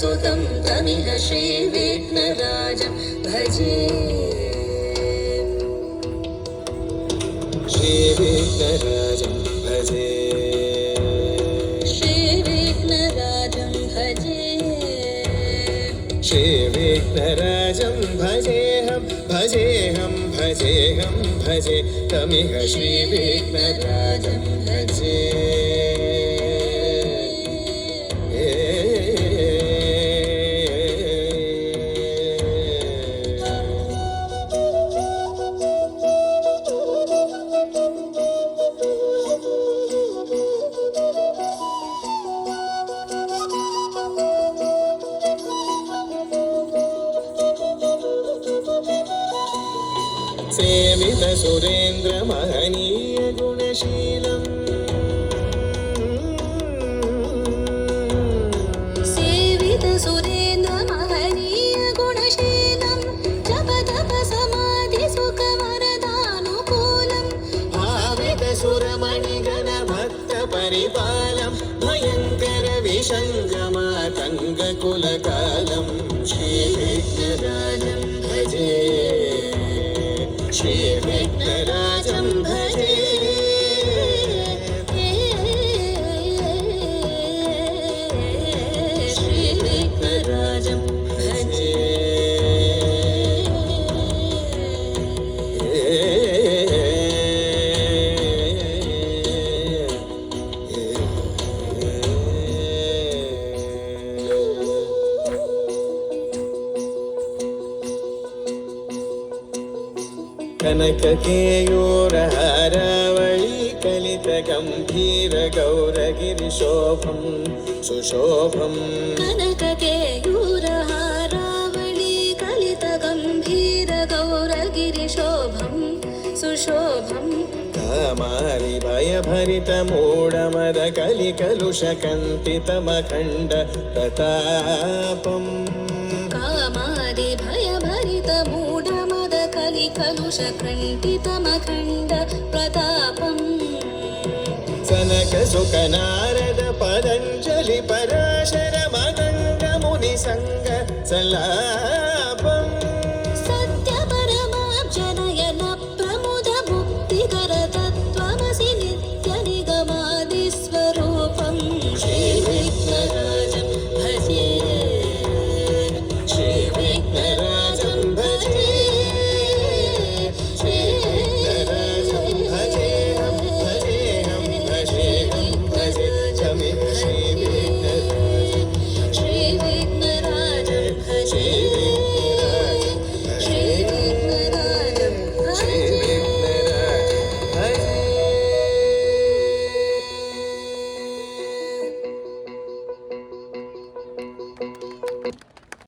सुतं तमिह श्रीविघ्नराजं भजे श्रीविघ्नराजं भजे श्रीविघ्नराजं भजे श्रीविघ्नराजं भजेऽहं भजेऽहं भजेऽहं भजे तमिह श्रीविघ्नराजं भजे सेवित सुरेन्द्र महनीय गुणशीलम् सेवित सुरेन्द्र महनीय गुणशीलं जप तप समाधि सुख वरदानुकूलम् भावित सुरमणिगण भक्त परिपालं भयङ्कर विषङ्गमातङ्ग कुलकालं श्रीविघ्नराजं भजे श्रीविघ्नराजं भजे श्रीविघ्नराजं भजे कनक केयूरहारावळी कलित गंभीर गौरगिरिशोभं सुशोभम् कनक केयूरहारावळी कलित गंभीर गौरगिरिशोभं सुशोभम् कामारि भयभरित मूढमद कलिकलुष कन्तितमखण्ड प्रतापम् कामादि भयभरित मूढमद कलिकलुषकण्ठितमखण्ड प्रतापम् सनक सुख नारद पतञ्जलि पराशर मदङ्ग मुनिसङ्ग सला